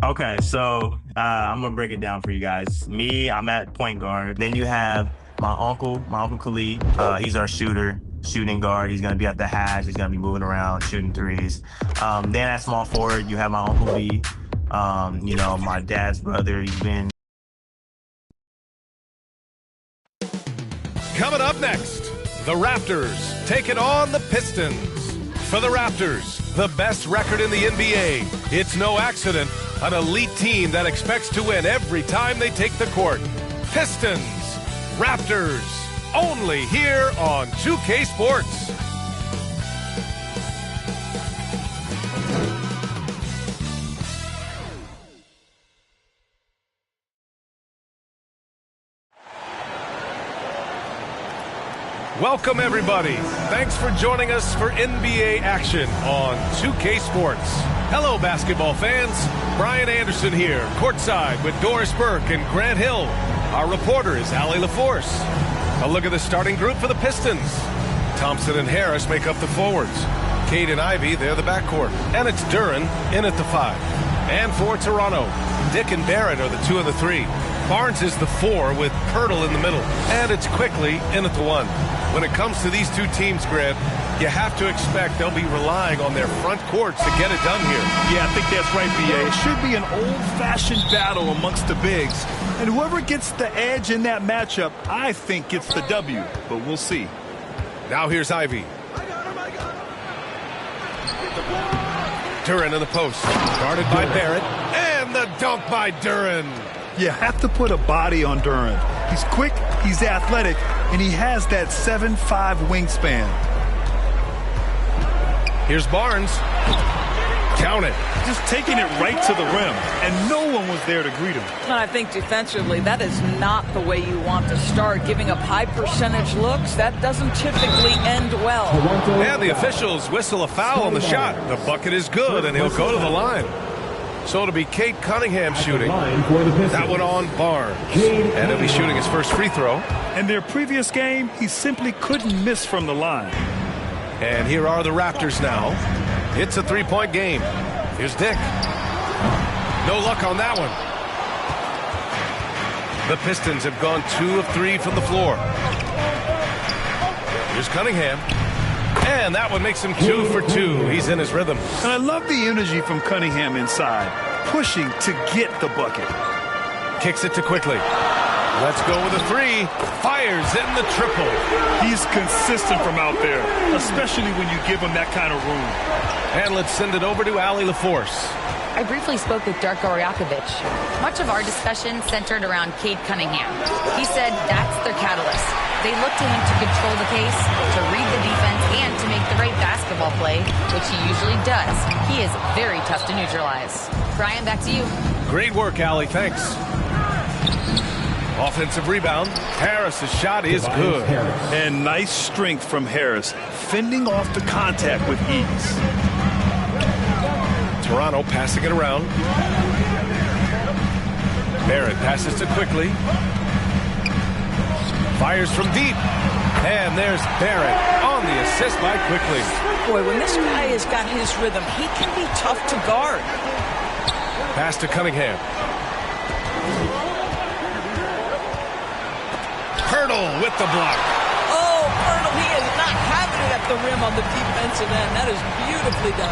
Okay, so I'm gonna break it down for you guys. Me, I'm at point guard. Then you have my uncle Khalid. He's our shooting guard. He's gonna be at the hash. He's gonna be moving around, shooting threes. Then at small forward, you have my uncle B. My dad's brother. He's been Coming up next, the Raptors taking on the Pistons. For the Raptors, the best record in the NBA. It's no accident, an elite team that expects to win every time they take the court. Pistons, Raptors, only here on 2K Sports. Welcome, everybody. Thanks for joining us for NBA action on 2K Sports. Hello, basketball fans. Brian Anderson here, courtside with Doris Burke and Grant Hill. Our reporter is Allie LaForce. A look at the starting group for the Pistons. Thompson and Harris make up the forwards. Cade and Ivy, they're the backcourt. And it's Duren in at the 5. And for Toronto, Dick and Barrett are the 2 and the 3. Barnes is the 4 with Pirtle in the middle. And it's Quickly in at the 1. When it comes to these two teams, Grant, you have to expect they'll be relying on their front courts to get it done here. Yeah, I think that's right, B.A. It should be an old-fashioned battle amongst the bigs. And whoever gets the edge in that matchup, I think gets the W. But we'll see. Now here's Ivy. Duren in the post. Guarded by Barrett. And the dunk by Duren. You have to put a body on Duren. He's quick, he's athletic, and he has that 7'5" wingspan. Here's Barnes. Count it. Just taking it right to the rim, and no one was there to greet him. And I think defensively, that is not the way you want to start. Giving up high percentage looks, that doesn't typically end well. And the officials whistle a foul on the shot. The bucket is good, and he'll go to the line. So it'll be Cade Cunningham shooting. That one on Barnes. And he'll be shooting his first free throw. In their previous game, he simply couldn't miss from the line. And here are the Raptors now. It's a three-point game. Here's Dick. No luck on that one. The Pistons have gone 2 of 3 from the floor. Here's Cunningham. And that one makes him 2 for 2. He's in his rhythm. And I love the energy from Cunningham inside, pushing to get the bucket. Kicks it to Quickly. Let's go with a 3. Fires in the triple. He's consistent from out there, especially when you give him that kind of room. And let's send it over to Allie LaForce. I briefly spoke with Darko Rajakovic. Much of our discussion centered around Cade Cunningham. He said that's their catalyst. They look to him to control the pace, to read the defense, and to make the right basketball play, which he usually does. He is very tough to neutralize. Brian, back to you. Great work, Allie. Thanks. Offensive rebound. Harris's shot is good. And nice strength from Harris, fending off the contact with ease. Toronto passing it around. Barrett passes to Quickly. Fires from deep. And there's Barrett on the assist by Quickly. Boy, when this guy has got his rhythm, he can be tough to guard. Pass to Cunningham. Pirtle with the block. Oh, Pirtle, he is not having it at the rim on the defensive end. That is beautifully done.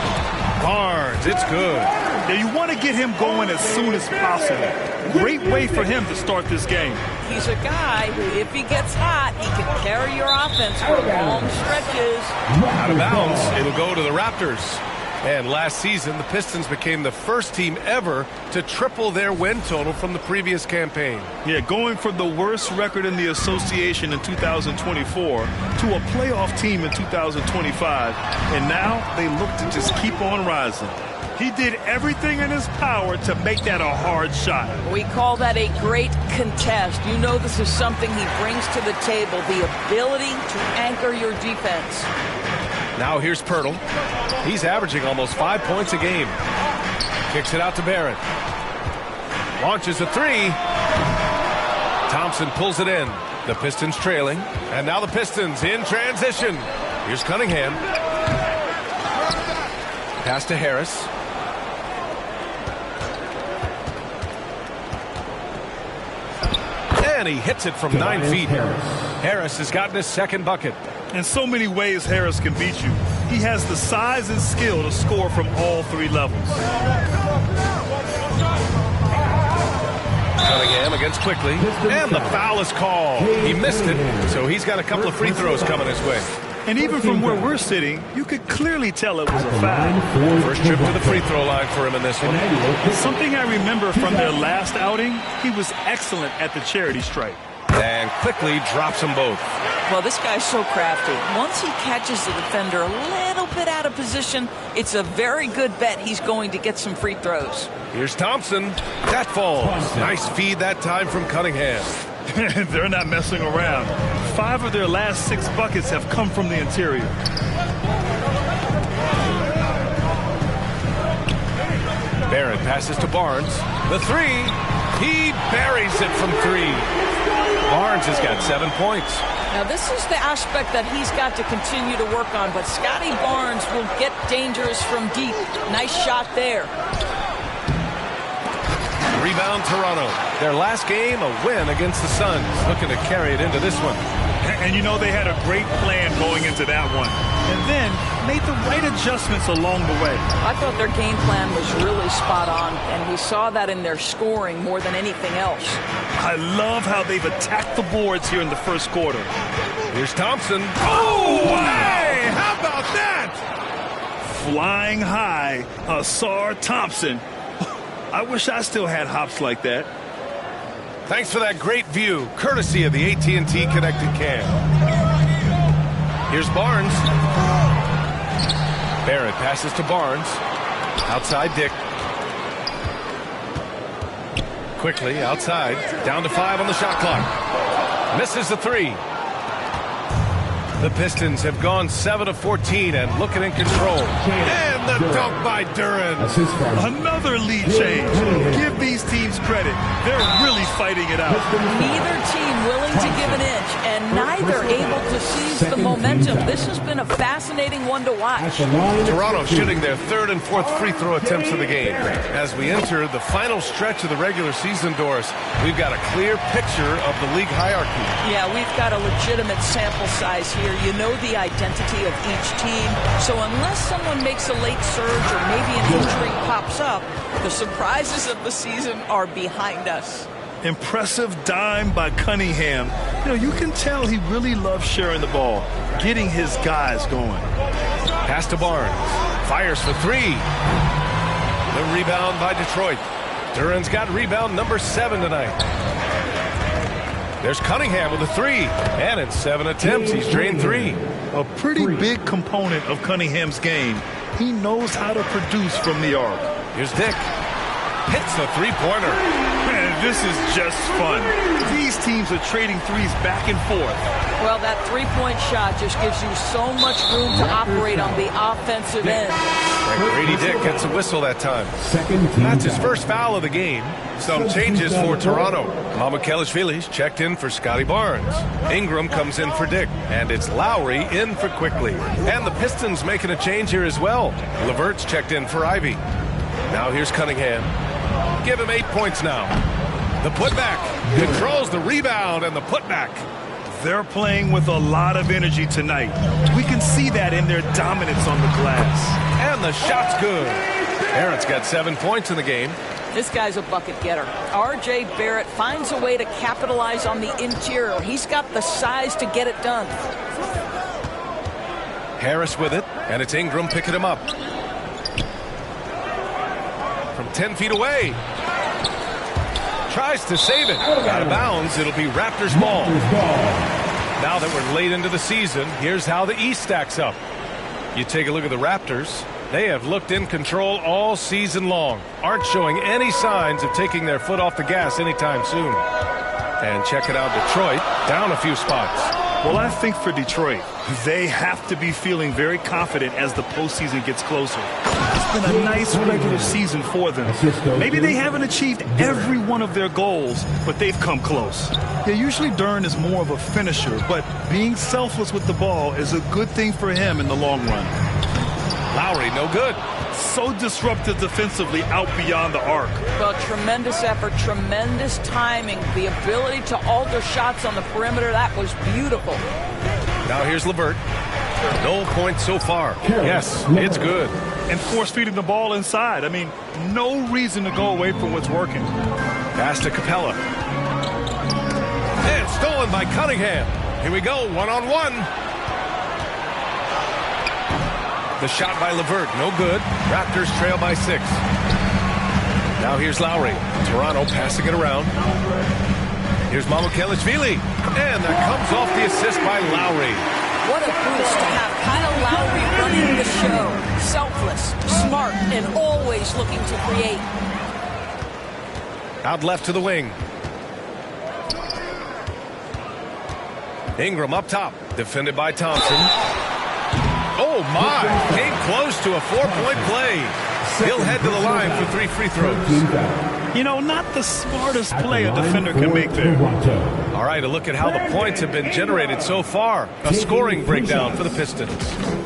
Barnes, it's good. Now you want to get him going as soon as possible. Great way for him to start this game. He's a guy who, if he gets hot, he can carry your offense for long stretches. Out of bounds, it'll go to the Raptors. And last season, the Pistons became the first team ever to triple their win total from the previous campaign. Yeah, going from the worst record in the association in 2024 to a playoff team in 2025. And now they look to just keep on rising. He did everything in his power to make that a hard shot. We call that a great contest. You know this is something he brings to the table, the ability to anchor your defense. Now here's Pirtle. He's averaging almost 5 points a game. Kicks it out to Barrett. Launches a 3. Thompson pulls it in. The Pistons trailing. And now the Pistons in transition. Here's Cunningham. Pass to Harris. and he hits it from 9 feet. Harris has gotten his second bucket. In so many ways, Harris can beat you. He has the size and skill to score from all 3 levels. Cunningham against Quickly, and the foul is called. He missed it, so he's got a couple of free throws coming his way. And even from where we're sitting, you could clearly tell it was a foul. First trip to the free throw line for him in this one. Something I remember from their last outing, he was excellent at the charity stripe. And Quickly drops them both. Well, this guy's so crafty. Once he catches the defender a little bit out of position, it's a very good bet he's going to get some free throws. Here's Thompson. That falls. Nice feed that time from Cunningham. They're not messing around. 5 of their last 6 buckets have come from the interior. Barrett passes to Barnes. The 3. He buries it from 3. Barnes has got 7 points. Now, this is the aspect that he's got to continue to work on, but Scotty Barnes will get dangerous from deep. Nice shot there. Rebound Toronto. Their last game, a win against the Suns. Looking to carry it into this one. And you know they had a great plan going into that one. And then made the right adjustments along the way. I thought their game plan was really spot on, and we saw that in their scoring more than anything else. I love how they've attacked the boards here in the first quarter. Here's Thompson. Oh, hey! How about that? Flying high, Asar Thompson. I wish I still had hops like that. Thanks for that great view, courtesy of the AT&T Connected Cam. Here's Barnes. Barrett passes to Barnes. Outside Dick. Quickly outside. Down to 5 on the shot clock. Misses the 3. The Pistons have gone 7 of 14 and looking in control. And the dunk by Duran. Another lead change. Give these teams credit. They're really fighting it out. Neither team willing to give an inch, and neither able to seize the momentum. This has been a fascinating one to watch. Toronto shooting their 3rd and 4th free throw attempts of the game. As we enter the final stretch of the regular season, Doris, we've got a clear picture of the league hierarchy. Yeah, we've got a legitimate sample size here. You know the identity of each team. So unless someone makes a late surge or maybe an injury pops up, the surprises of the season are behind us. Impressive dime by Cunningham. You know, you can tell he really loves sharing the ball, getting his guys going. Pass to Barnes. Fires for 3. The rebound by Detroit. Duran's got rebound number 7 tonight. There's Cunningham with a 3. And in 7 attempts, he's drained 3. A pretty big component of Cunningham's game. He knows how to produce from the arc. Here's Dick. Hits the 3-pointer. Man, this is just fun. These teams are trading threes back and forth. Well, that 3-point shot just gives you so much room to operate on the offensive end. Grady Dick gets a whistle that time. That's his first foul of the game. Some changes for Toronto. Mamukelashvili's checked in for Scotty Barnes. Ingram comes in for Dick. And it's Lowry in for Quickly. And the Pistons making a change here as well. Levert's checked in for Ivy. Now here's Cunningham. Give him 8 points now. The putback. Controls the rebound and the putback. They're playing with a lot of energy tonight. We can see that in their dominance on the glass. And the shot's good. Barrett's got 7 points in the game. This guy's a bucket getter. R.J. Barrett finds a way to capitalize on the interior. He's got the size to get it done. Harris with it, and it's Ingram picking him up. From 10 feet away. Tries to save it. Out of bounds, it'll be Raptors ball. Now that we're late into the season, here's how the East stacks up. You take a look at the Raptors. They have looked in control all season long. Aren't showing any signs of taking their foot off the gas anytime soon. And check it out, Detroit, down a few spots. Well, I think for Detroit, they have to be feeling very confident as the postseason gets closer. It's been a nice regular season for them. Maybe they haven't achieved every one of their goals, but they've come close. Yeah, usually Duran is more of a finisher, but being selfless with the ball is a good thing for him in the long run. Lowry, no good. So disruptive defensively out beyond the arc. Well, tremendous effort, tremendous timing, the ability to alter shots on the perimeter. That was beautiful. Now here's LeVert. No points so far. Yes, it's good. And force feeding the ball inside. I mean, no reason to go away from what's working. Pass to Capella. And stolen by Cunningham. Here we go, one-on-one. The shot by LeVert, no good. Raptors trail by 6. Now here's Lowry. Toronto passing it around. Here's Mamukelashvili. And that comes off the assist by Lowry. What a boost to have Kyle Lowry running the show. Selfless, smart, and always looking to create. Out left to the wing. Ingram up top. Defended by Thompson. Oh, my. Came close to a 4-point play. He'll head to the line for 3 free throws. You know, not the smartest play a defender can make there. All right, a look at how the points have been generated so far. A scoring breakdown for the Pistons.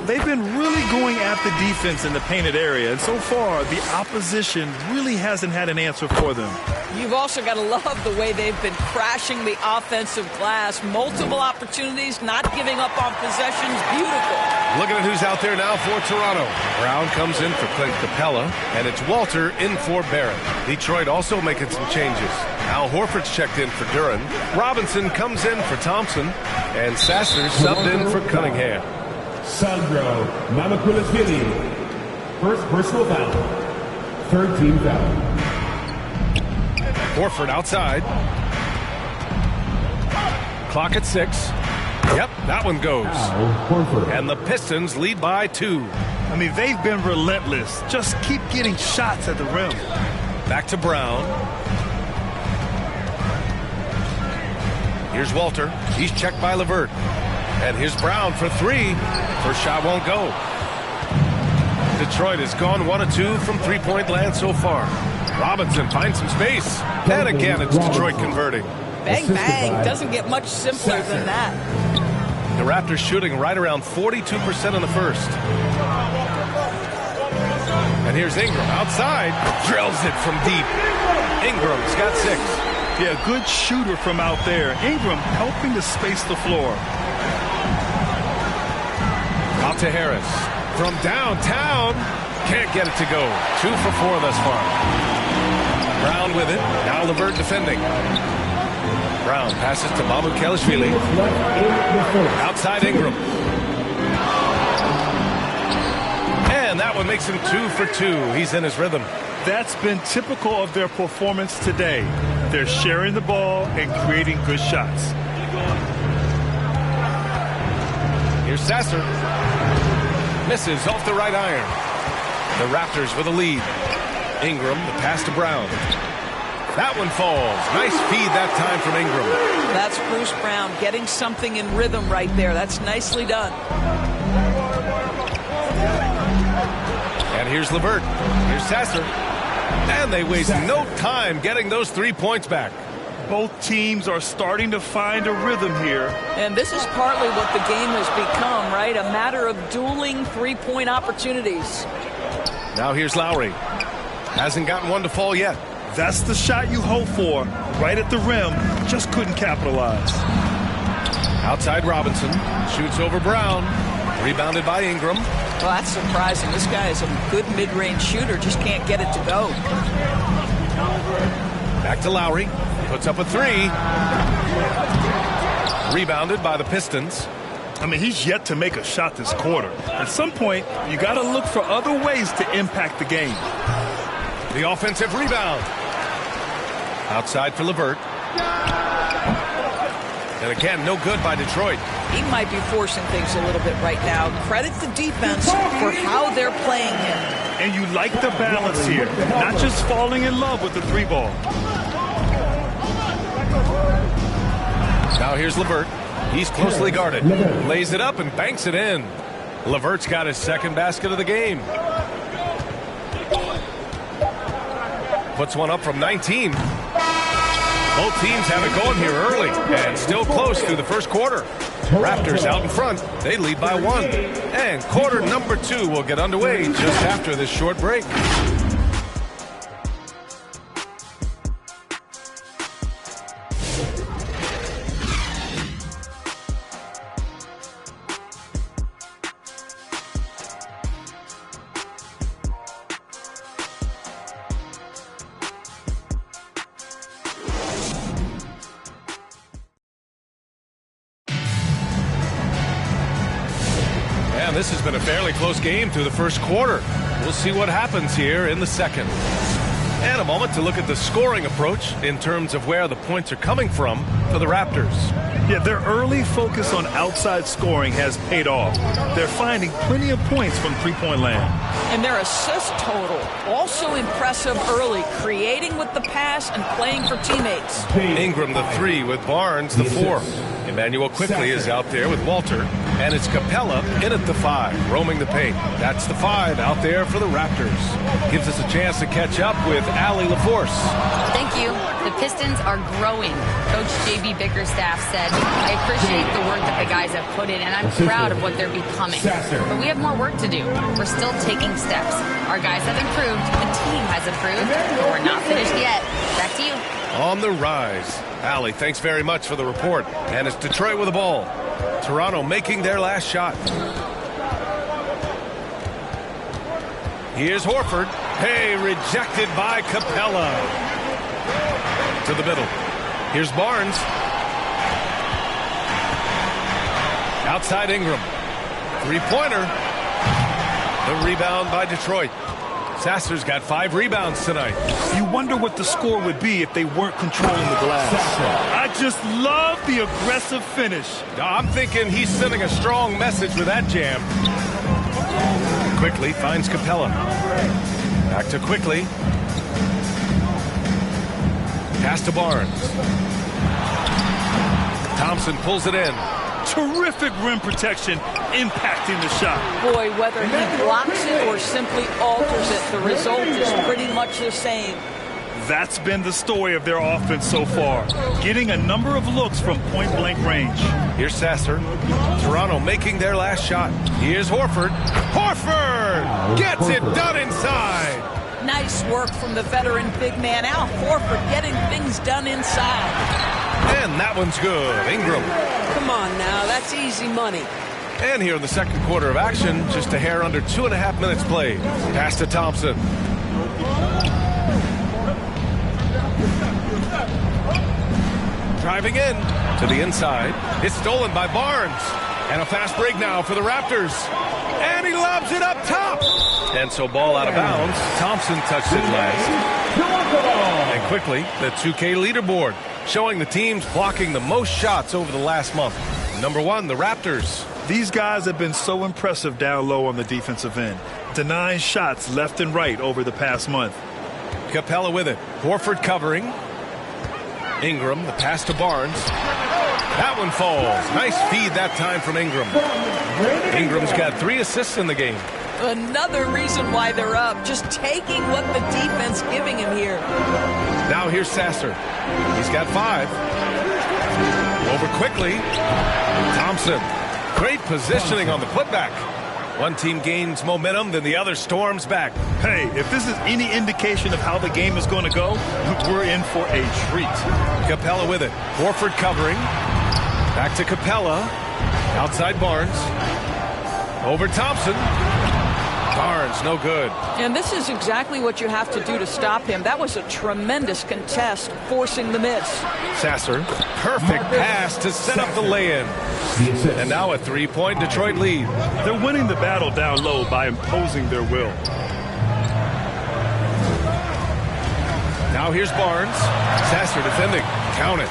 They've been really going at the defense in the painted area, and so far the opposition really hasn't had an answer for them. You've also got to love the way they've been crashing the offensive glass. Multiple opportunities, not giving up on possessions. Beautiful. Looking at who's out there now for Toronto. Brown comes in for Clint Capella, and it's Walter in for Barrett. Detroit also making some changes. Al Horford's checked in for Duran. Robinson comes in for Thompson, and Sasser subbed in for Cunningham. Sandro Mamukelashvili. First personal foul. Third team foul. Horford outside. Clock at 6. Yep, that one goes. And the Pistons lead by 2. I mean, they've been relentless. Just keep getting shots at the rim. Back to Brown. Here's Walter. He's checked by LeVert. And here's Brown for 3. First shot won't go. Detroit has gone 1 of 2 from three-point land so far. Robinson finds some space. And again, it's Detroit converting. Bang, bang. Doesn't get much simpler than that. The Raptors shooting right around 42% in the first. And here's Ingram outside. Drills it from deep. Ingram's got 6. Yeah, good shooter from out there. Ingram helping to space the floor. Out to Harris. From downtown. Can't get it to go. 2 for 4 thus far. Brown with it. Now LeVert defending. Brown passes to Mamukelashvili. Outside Ingram. And that one makes him 2 for 2. He's in his rhythm. That's been typical of their performance today. They're sharing the ball and creating good shots. Here's Sasser. Misses off the right iron. The Raptors with a lead. Ingram, the pass to Brown. That one falls. Nice feed that time from Ingram. That's Bruce Brown getting something in rhythm right there. That's nicely done. And here's LeVert. Here's Sasser. And they waste no time getting those 3 points back. Both teams are starting to find a rhythm here. And this is partly what the game has become, right? A matter of dueling three-point opportunities. Now here's Lowry. Hasn't gotten one to fall yet. That's the shot you hope for. Right at the rim. Just couldn't capitalize. Outside Robinson. Shoots over Brown. Rebounded by Ingram. Well, that's surprising. This guy is a good mid-range shooter. Just can't get it to go. Back to Lowry. Puts up a 3. Rebounded by the Pistons. I mean, he's yet to make a shot this quarter. At some point, you got to look for other ways to impact the game. The offensive rebound. Outside for LeVert. And again, no good by Detroit. He might be forcing things a little bit right now. Credit the defense for how they're playing him. And you like the balance here. Not just falling in love with the 3-ball. Now here's LeVert. He's closely guarded. Lays it up and banks it in. LeVert's got his second basket of the game. Puts one up from 19. Both teams have it going here early and still close through the first quarter. Raptors out in front. They lead by 1. And quarter number 2 will get underway just after this short break. And this has been a fairly close game through the first quarter. We'll see what happens here in the second. And a moment to look at the scoring approach in terms of where the points are coming from for the Raptors. Yeah, their early focus on outside scoring has paid off. They're finding plenty of points from three-point land. And their assist total, also impressive early, creating with the pass and playing for teammates. Ingram the 3 with Barnes the 4. Emmanuel quickly is out there with Walter. And it's Capella in at the 5, roaming the paint. That's the 5 out there for the Raptors. Gives us a chance to catch up with Allie LaForce. Thank you. The Pistons are growing. Coach J.B. Bickerstaff said, I appreciate the work that the guys have put in, and I'm proud of what they're becoming. But we have more work to do. We're still taking steps. Our guys have improved. The team has improved. But we're not finished yet. Back to you. On the rise. Allie, thanks very much for the report. And it's Detroit with the ball. Toronto making their last shot. Here's Horford. Hey, rejected by Capella. To the middle. Here's Barnes. Outside Ingram. Three-pointer. The rebound by Detroit. Sasser's got 5 rebounds tonight. You wonder what the score would be if they weren't controlling the glass. I just love the aggressive finish. I'm thinking he's sending a strong message with that jam. Quickly finds Capella. Back to Quickly. Pass to Barnes. Thompson pulls it in. Terrific rim protection, impacting the shot. Boy, whether he blocks it or simply alters it, the result is pretty much the same. That's been the story of their offense so far, getting a number of looks from point-blank range. Here's Sasser. Toronto making their last shot. Here's Horford. Horford gets it done inside. Nice work from the veteran big man Al Horford, getting things done inside. And that one's good. Ingram. Come on now, that's easy money. And here in the second quarter of action, just a hair under 2.5 minutes played. Pass to Thompson. Driving in to the inside. It's stolen by Barnes. And a fast break now for the Raptors. And he lobs it up top. And so ball out of bounds. Thompson touched it last. And quickly, the 2K leaderboard, showing the teams blocking the most shots over the last month. Number 1, the Raptors. These guys have been so impressive down low on the defensive end, denying shots left and right over the past month. Capella with it. Horford covering. Ingram, the pass to Barnes. That one falls. Nice feed that time from Ingram. Ingram's got 3 assists in the game. Another reason why they're up, just taking what the defense giving him here. Now here's Sasser. He's got 5. Over quickly. Thompson. Great positioning on the putback. One team gains momentum, then the other storms back. Hey, if this is any indication of how the game is going to go, we're in for a treat. Capella with it. Horford covering. Back to Capella. Outside Barnes. Over Thompson. Barnes, no good. And this is exactly what you have to do to stop him. That was a tremendous contest, forcing the miss. Sasser, perfect pass to set up the lay-in. And now a 3-point Detroit lead. They're winning the battle down low by imposing their will. Now here's Barnes. Sasser defending. Count it.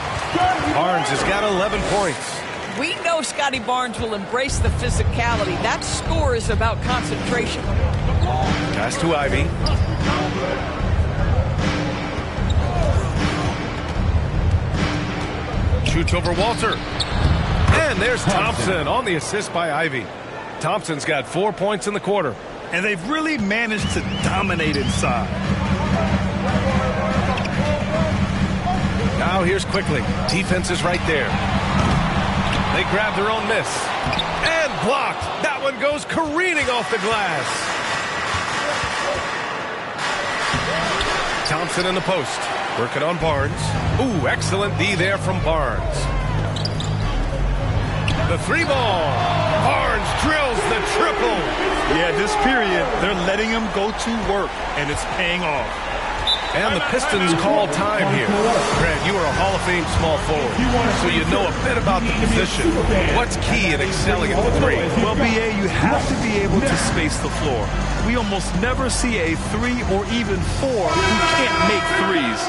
Barnes has got 11 points. We know Scotty Barnes will embrace the physicality. That score is about concentration. Pass to Ivy. Shoots over Walter. And there's Thompson on the assist by Ivy. Thompson's got 4 points in the quarter. And they've really managed to dominate inside. Now here's Quickly. Defense is right there. They grab their own miss. And blocked. That one goes careening off the glass. Thompson in the post. Working on Barnes. Ooh, excellent D there from Barnes. The three ball. Barnes drills the triple. Yeah, this period, they're letting him go to work, and it's paying off. And the Pistons call time here. Greg, you are a Hall of Fame small forward, so you know a bit about the position. What's key in excelling at the three? Well, B.A., you have to be able to space the floor. We almost never see a 3 or even 4 who can't make threes.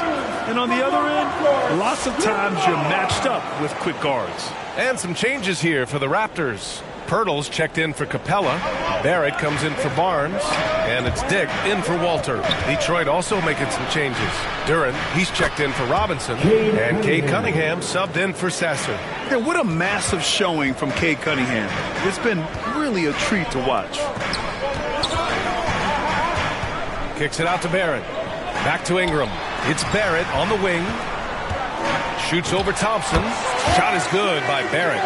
And on the other end, lots of times you're matched up with quick guards. And some changes here for the Raptors. Pirtle's checked in for Capella. Barrett comes in for Barnes. And it's Dick in for Walter. Detroit also making some changes. Duran, he's checked in for Robinson. And Cade Cunningham subbed in for Sasser. Yeah, what a massive showing from Cade Cunningham. It's been really a treat to watch. Kicks it out to Barrett. Back to Ingram. It's Barrett on the wing. Shoots over Thompson. Shot is good by Barrett.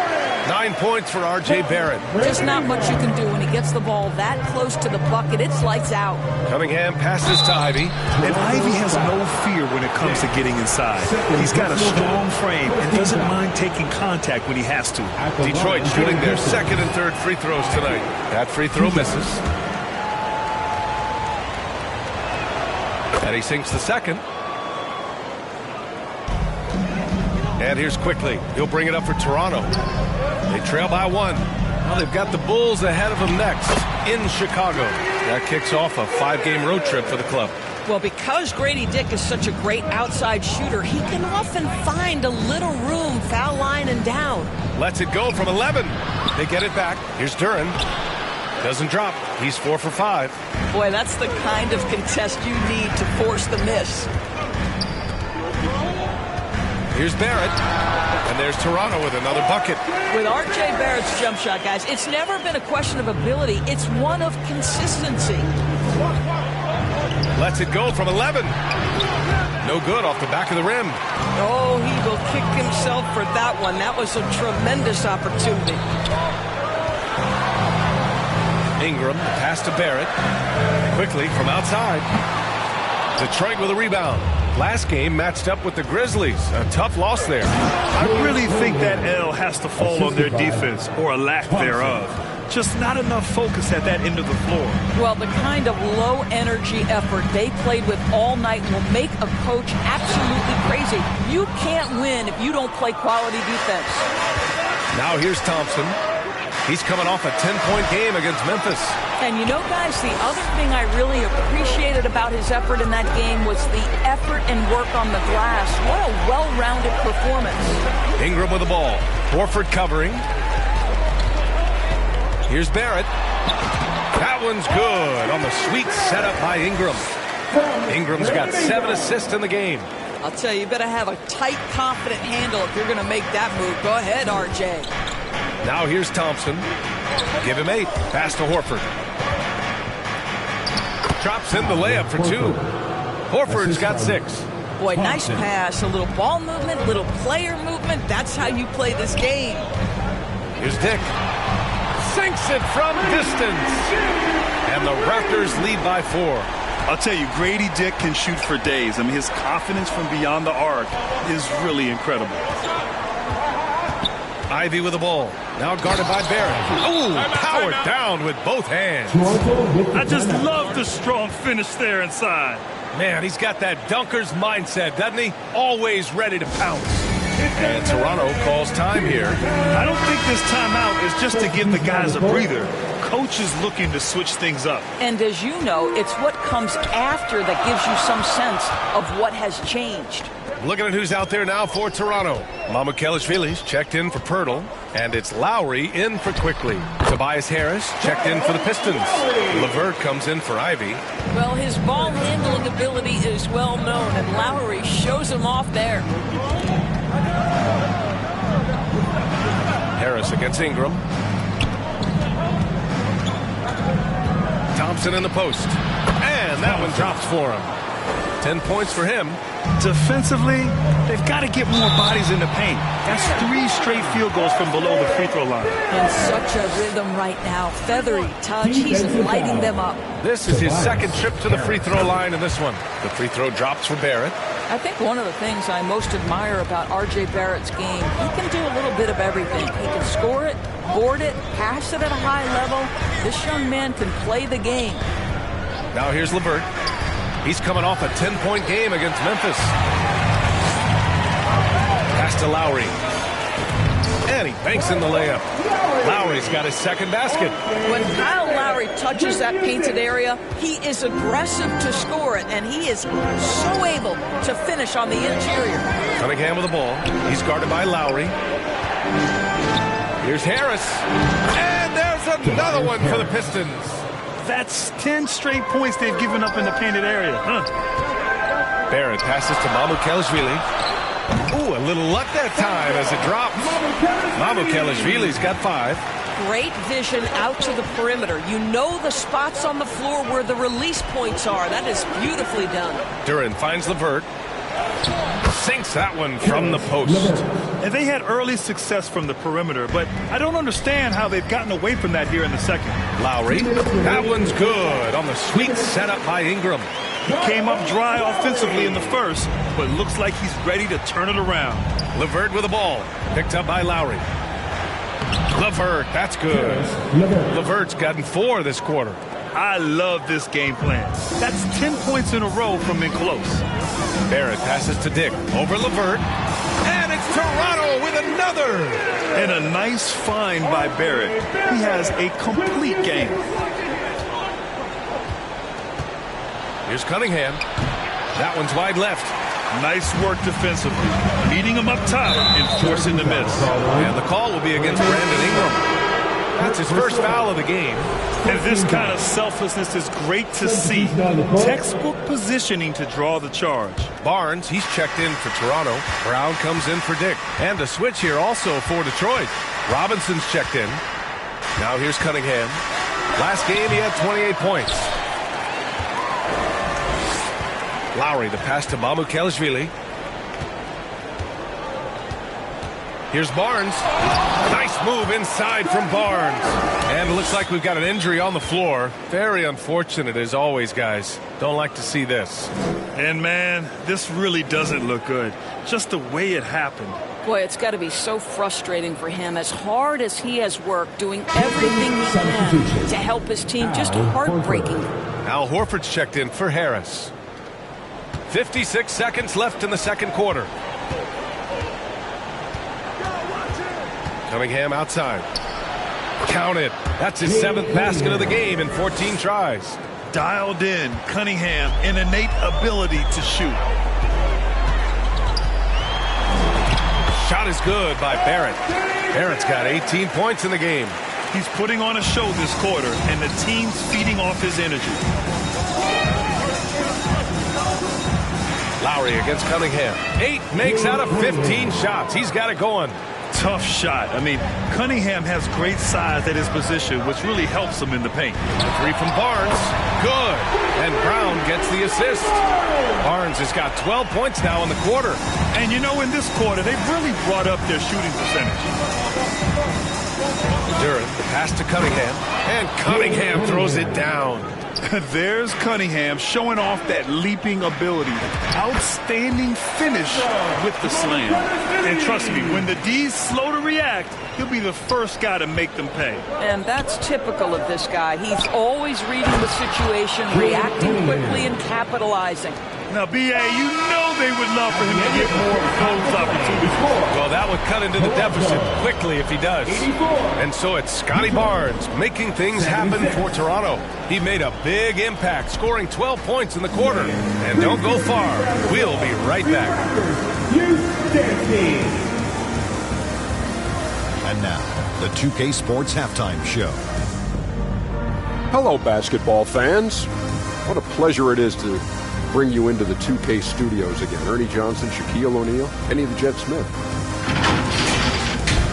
9 points for R.J. Barrett. Just not much you can do when he gets the ball that close to the bucket. It's lights out. Cunningham passes to Ivy. And Ivy has no fear when it comes to getting inside. He's got a strong frame and doesn't mind taking contact when he has to. Detroit shooting their second and third free throws tonight. That free throw misses. And he sinks the second. And here's Quickly. He'll bring it up for Toronto. They trail by 1. Well, they've got the Bulls ahead of them next in Chicago. That kicks off a 5-game road trip for the club. Well, because Grady Dick is such a great outside shooter, he can often find a little room, foul line and down. Lets it go from 11. They get it back. Here's Duran. Doesn't drop. He's 4 for 5. Boy, that's the kind of contest you need to force the miss. Here's Barrett. And there's Toronto with another bucket. With R.J. Barrett's jump shot, guys, it's never been a question of ability. It's one of consistency. Lets it go from 11. No good off the back of the rim. Oh, he will kick himself for that one. That was a tremendous opportunity. Ingram, pass to Barrett. Quickly from outside. Detroit with a rebound. Last game matched up with the Grizzlies. A tough loss there. I really think that L has to fall on their defense, or a lack thereof. Just not enough focus at that end of the floor. Well, the kind of low-energy effort they played with all night will make a coach absolutely crazy. You can't win if you don't play quality defense. Now here's Thompson. He's coming off a 10-point game against Memphis. And you know, guys, the other thing I really appreciated about his effort in that game was the effort and work on the glass. What a well-rounded performance. Ingram with the ball. Horford covering. Here's Barrett. That one's good on the sweet setup by Ingram. Ingram's got 7 assists in the game. I'll tell you, you better have a tight, confident handle if you're going to make that move. Go ahead, R.J. Now here's Thompson. Give him 8. Pass to Horford. Drops in the layup for 2. Horford's got 6. Boy, nice pass. A little ball movement, little player movement. That's how you play this game. Here's Dick. Sinks it from distance. And the Raptors lead by 4. I'll tell you, Grady Dick can shoot for days. I mean, his confidence from beyond the arc is really incredible. Ivy with the ball. Now guarded by Barrett. Ooh, powered down with both hands. I just love the strong finish there inside. Man, he's got that dunker's mindset, doesn't he? Always ready to pounce. And Toronto calls time here. I don't think this timeout is just to give the guys a breather. Coach is looking to switch things up. And as you know, it's what comes after that gives you some sense of what has changed. Looking at who's out there now for Toronto. Mamukelashvili's checked in for Pirtle. And it's Lowry in for Quickly. Tobias Harris checked in for the Pistons. LeVert comes in for Ivy. Well, his ball handling ability is well known, and Lowry shows him off there. Harris against Ingram. Thompson in the post. And that one drops for him. 10 points for him. Defensively, they've got to get more bodies in the paint. That's 3 straight field goals from below the free throw line. In such a rhythm right now. Feathery touch. He's lighting them up. This is his second trip to the free throw line in this one. The free throw drops for Barrett. I think one of the things I most admire about R.J. Barrett's game, he can do a little bit of everything. He can score it, board it, pass it at a high level. This young man can play the game. Now here's LeVert. He's coming off a 10-point game against Memphis. Pass to Lowry. And he banks in the layup. Lowry's got his second basket. When Kyle Lowry touches that painted area, he is aggressive to score it, and he is so able to finish on the interior. Cunningham with the ball. He's guarded by Lowry. Here's Harris. And there's another one for the Pistons. That's 10 straight points they've given up in the painted area. Barrett passes to Mamukelashvili. Ooh, a little luck that time as it drops. Mamukelashvili's got 5. Great vision out to the perimeter. You know the spots on the floor where the release points are. That is beautifully done. Duran finds LeVert. Sinks that one from the post. And they had early success from the perimeter, but I don't understand how they've gotten away from that here in the second. Lowry. That one's good on the sweet setup by Ingram. He came up dry offensively in the first, but looks like he's ready to turn it around. LeVert with the ball. Picked up by Lowry. LeVert, that's good. LeVert's gotten 4 this quarter. I love this game plan. That's 10 points in a row from in close. Barrett passes to Dick. Over LeVert. And it's Toronto with another. And a nice find by Barrett. He has a complete game. Here's Cunningham. That one's wide left. Nice work defensively. Meeting him up top and forcing the miss. And the call will be against Brandon Ingram. That's his first foul of the game. And this kind of selflessness is great to see. Textbook positioning to draw the charge. Barnes, he's checked in for Toronto. Brown comes in for Dick. And a switch here also for Detroit. Robinson's checked in. Now here's Cunningham. Last game he had 28 points. Lowry, the pass to Mamukelashvili. Here's Barnes. Nice move inside from Barnes. And it looks like we've got an injury on the floor. Very unfortunate as always, guys. Don't like to see this. And man, this really doesn't look good. Just the way it happened. Boy, it's got to be so frustrating for him. As hard as he has worked, doing everything he can to help his team, just heartbreaking. Al Horford's checked in for Harris. 56 seconds left in the second quarter. Cunningham outside. Counted. That's his 7th basket of the game in 14 tries. Dialed in. Cunningham, an innate ability to shoot. Shot is good by Barrett. Barrett's got 18 points in the game. He's putting on a show this quarter, and the team's feeding off his energy. Lowry against Cunningham. 8 makes out of 15 shots. He's got it going. Tough shot. I mean, Cunningham has great size at his position, which really helps him in the paint. The 3 from Barnes. Good. And Brown gets the assist. Barnes has got 12 points now in the quarter. And you know, in this quarter, they've really brought up their shooting percentage. Duran, the pass to Cunningham. And Cunningham throws it down. There's Cunningham showing off that leaping ability. Outstanding finish with the slam. And trust me, when the D's slow to react, he'll be the first guy to make them pay. And that's typical of this guy. He's always reading the situation, reacting quickly, and capitalizing. Now, B.A., you know they would love for him to get more of those opportunities. Well, that would cut into the deficit quickly if he does. And so it's Scotty Barnes making things happen for Toronto. He made a big impact, scoring 12 points in the quarter. And don't go far. We'll be right back. And now, the 2K Sports Halftime Show. Hello, basketball fans. What a pleasure it is to bring you into the 2K studios again. Ernie Johnson, Shaquille O'Neal, Kenny the Jet Smith.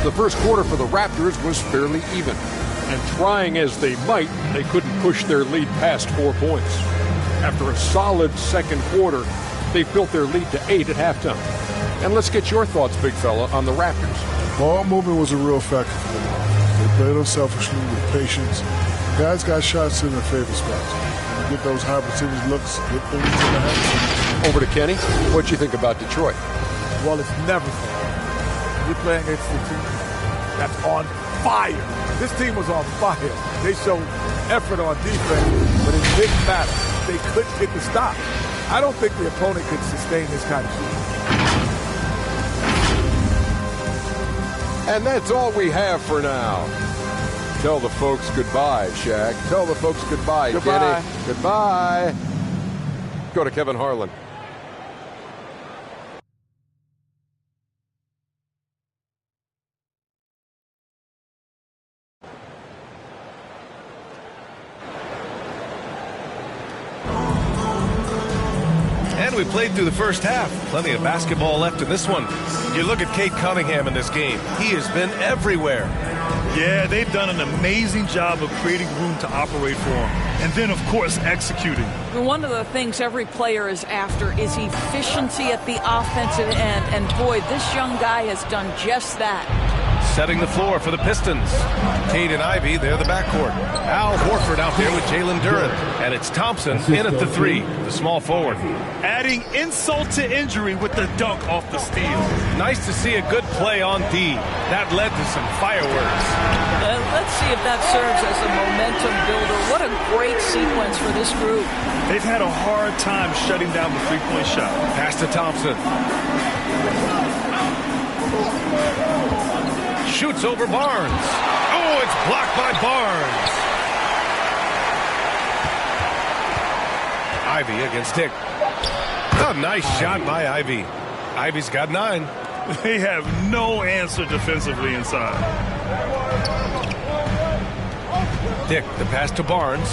The first quarter for the Raptors was fairly even. And trying as they might, they couldn't push their lead past 4 points. After a solid second quarter, they've built their lead to 8 at halftime. And let's get your thoughts, big fella, on the Raptors. Ball movement was a real factor for them. They played unselfishly with patience. Guys got shots in their favorite spots. You get those high percentage looks, get things in the hands. Over to Kenny. What you think about Detroit? Well, it's never fun. You're playing against a team that's on fire. This team was on fire. They showed effort on defense, but it didn't matter. They couldn't get the stop. I don't think the opponent could sustain this kind of shooting. And that's all we have for now. Tell the folks goodbye, Shaq. Tell the folks goodbye, Goodbye. Kenny. Goodbye. Go to Kevin Harlan. And we played through the first half. Plenty of basketball left in this one. You look at Cade Cunningham in this game. He has been everywhere. Yeah, they've done an amazing job of creating room to operate for him. And then, of course, executing. One of the things every player is after is efficiency at the offensive end. And boy, this young guy has done just that. Setting the floor for the Pistons. Cade and Ivy, they're the backcourt. Al Horford out there with Jalen Duren. And it's Thompson in at the 3, the small forward. Adding insult to injury with the dunk off the steal. Nice to see a good play on D. That led to some fireworks. Let's see if that serves as a momentum builder. What a great sequence for this group. They've had a hard time shutting down the three-point shot. Pass to Thompson. Shoots over Barnes. Oh, it's blocked by Barnes. Ivy against Dick. A nice shot by Ivy. Ivy's got 9. They have no answer defensively inside. Dick, the pass to Barnes.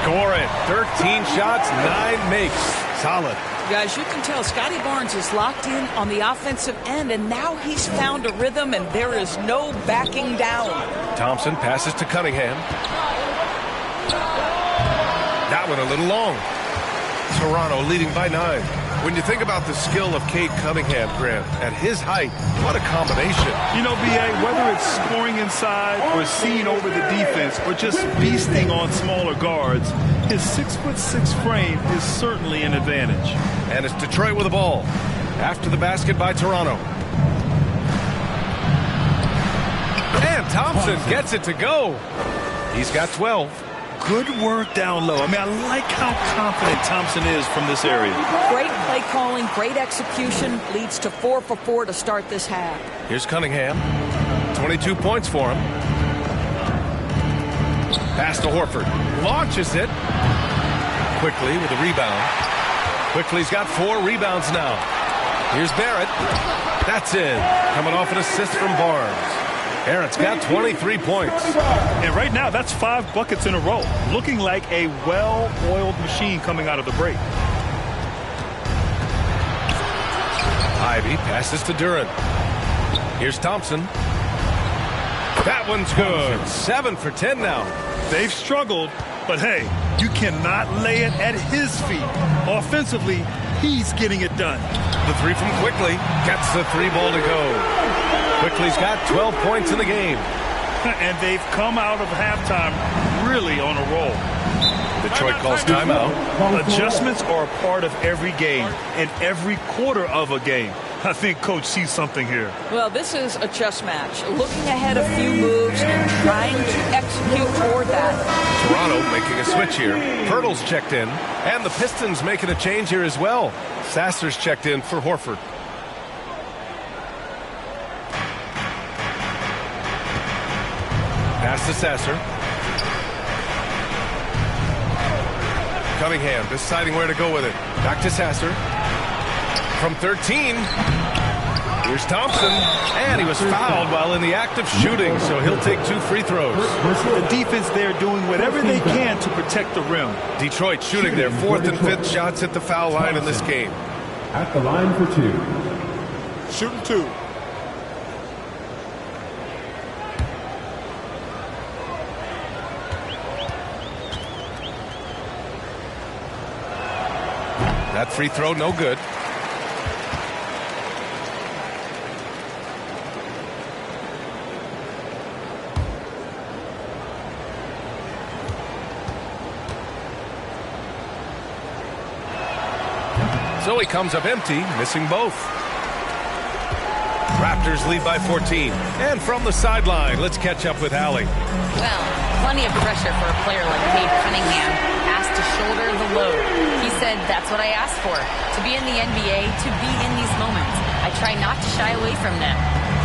Score it. 13 shots, 9 makes. Solid. Guys, you can tell Scotty Barnes is locked in on the offensive end, and now he's found a rhythm, and there is no backing down. Thompson passes to Cunningham. That one a little long. Toronto leading by 9. When you think about the skill of Cade Cunningham, Grant, at his height, what a combination. You know, B.A., whether it's scoring inside or seeing over the defense or just beasting on smaller guards, his 6'6" frame is certainly an advantage. And it's Detroit with the ball. After the basket by Toronto. And Thompson gets it to go. He's got 12. Good work down low. I mean, I like how confident Thompson is from this area. Great play calling, great execution, leads to 4 for 4 to start this half. Here's Cunningham. 22 points for him. Pass to Horford. Launches it. Quickly with a rebound. Quickly's got 4 rebounds now. Here's Barrett. That's in. Coming off an assist from Barnes. Barrett's got 23 points. And right now, that's 5 buckets in a row. Looking like a well-oiled machine coming out of the break. Ivy passes to Duren. Here's Thompson. That one's good. 7 for 10 now. They've struggled, but hey, you cannot lay it at his feet. Offensively, he's getting it done. The 3 from Quickly. Gets the 3 ball to go. Quickly's got 12 points in the game. And they've come out of halftime really on a roll. Detroit calls timeout. Adjustments are a part of every game and every quarter of a game. I think Coach sees something here. Well, this is a chess match. Looking ahead a few moves and trying to execute toward that. Toronto making a switch here. Pirtle's checked in. And the Pistons making a change here as well. Sasser's checked in for Horford. Pass to Sasser. Cunningham deciding where to go with it. Back to Sasser. From 13. Here's Thompson. And he was fouled while in the act of shooting, so he'll take 2 free throws. The defense there doing whatever they can to protect the rim. Detroit shooting their 4th and 5th shots at the foul line in this game. At the line for 2. Shooting 2. That free throw, no good. So he comes up empty, missing both. Raptors lead by 14. And from the sideline, let's catch up with Allie. Well, plenty of pressure for a player like Cade Cunningham, asked to shoulder the load. He said, that's what I asked for, to be in the NBA, to be in these moments. I try not to shy away from them.